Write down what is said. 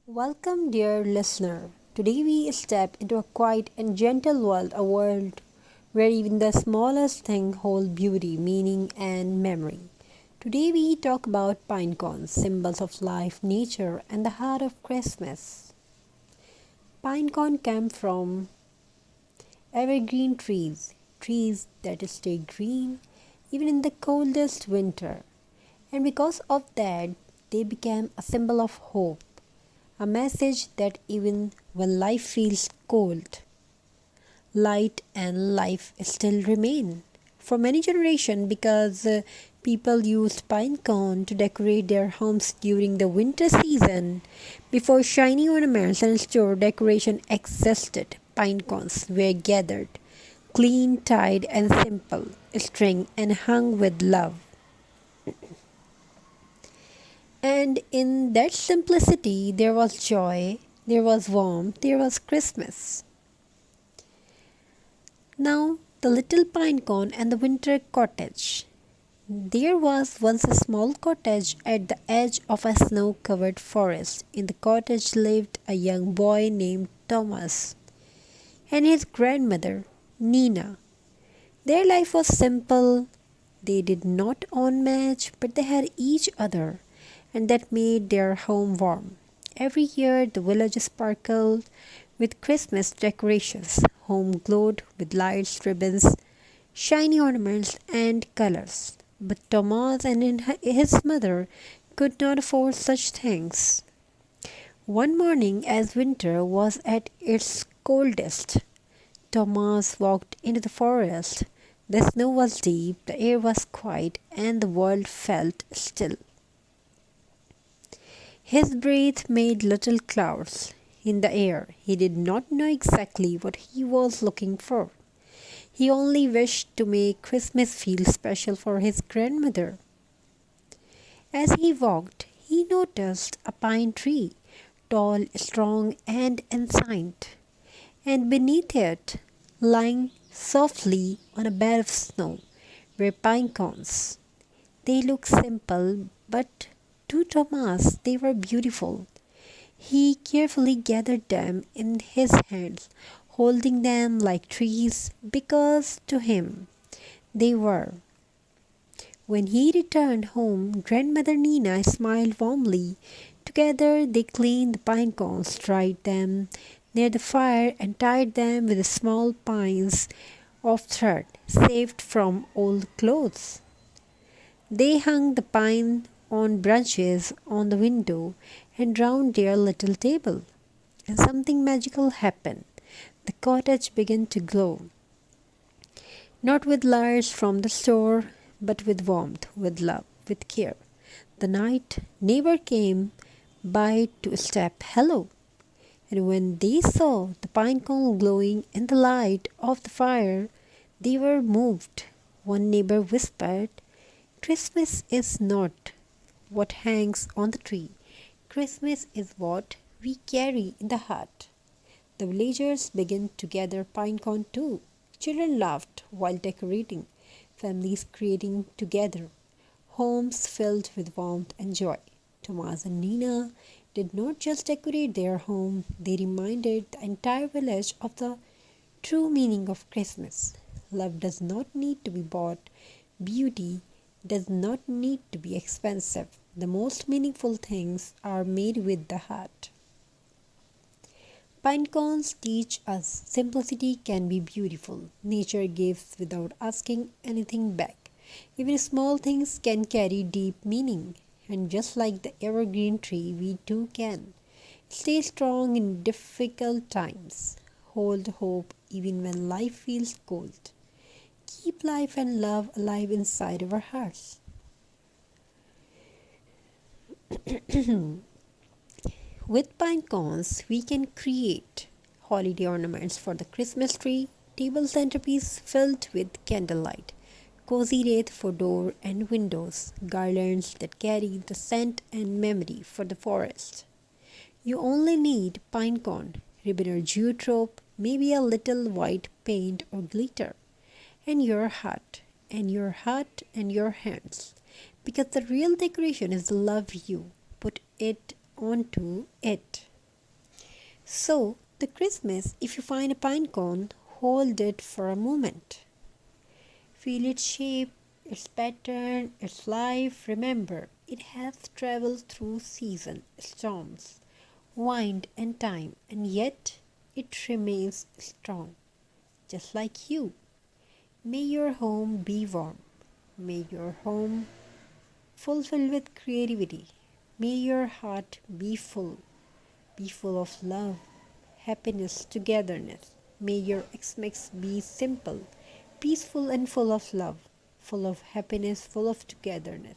Welcome, dear listener. Today we step into a quiet and gentle world, a world where even the smallest thing holds beauty, meaning, and memory. Today we talk about pine cones, symbols of life, nature, and the heart of Christmas. Pine cone come from evergreen trees that stay green even in the coldest winter. And because of that, they became a symbol of hope, a message that even when life feels cold, light and life still remain. For many generations, because people used pine cone to decorate their homes during the winter season, before shiny ornaments and store decoration existed, pine cones were gathered, clean, tied, and simple, string and hung with love. And in that simplicity, there was joy, there was warmth, there was Christmas. Now, the little pine cone and the winter cottage. There was once a small cottage at the edge of a snow covered forest. In the cottage lived a young boy named Thomas and his grandmother, Nina. Their life was simple. They did not own much, but they had each other, and that made their home warm. Every year, the village sparkled with Christmas decorations. Home glowed with lights, ribbons, shiny ornaments, and colors. But Thomas and his mother could not afford such things. One morning, as winter was at its coldest, Thomas walked into the forest. The snow was deep, the air was quiet, and the world felt still. His breath made little clouds in the air. He did not know exactly what he was looking for. He only wished to make Christmas feel special for his grandmother. As he walked, he noticed a pine tree, tall, strong, and ancient, and beneath it, lying softly on a bed of snow, were pine cones. They looked simple, but to Thomas they were beautiful. He carefully gathered them in his hands, holding them like trees because to him they were. When he returned home, Grandmother Nina smiled warmly. Together they cleaned the pine cones, dried them near the fire, and tied them with small pines of thread saved from old clothes. They hung the pine on branches on the window and round their little table. And something magical happened. The cottage began to glow, not with lights from the store, but with warmth, with love, with care. The night neighbor came by to step hello, and when they saw the pine cone glowing in the light of the fire, they were moved. One neighbor whispered, Christmas is not what hangs on the tree. Christmas is what we carry in the heart. The villagers began to gather pine cone too. Children laughed while decorating, families creating together, homes filled with warmth and joy. Thomas and Nina did not just decorate their home, they reminded the entire village of the true meaning of Christmas. Love does not need to be bought, beauty does not need to be expensive. The most meaningful things are made with the heart. Pine cones teach us simplicity can be beautiful. Nature gives without asking anything back. Even small things can carry deep meaning. And just like the evergreen tree, we too can. Stay strong in difficult times. Hold hope even when life feels cold. Keep life and love alive inside our hearts. With pine cones, we can create holiday ornaments for the Christmas tree, table centerpiece filled with candlelight, cozy wreath for door and windows, garlands that carry the scent and memory for the forest. You only need pine cone, ribbon or jute rope, maybe a little white paint or glitter, and your heart, and your heart, and your hands. Because the real decoration is the love you put it onto it. So, the Christmas, if you find a pine cone, hold it for a moment. Feel its shape, its pattern, its life. Remember, it has traveled through seasons, storms, wind, and time, and yet it remains strong, just like you. May your home be warm. May your home fulfill with creativity. May your heart be full of love, happiness, togetherness. May your Xmas be simple, peaceful, and full of love, full of happiness, full of togetherness.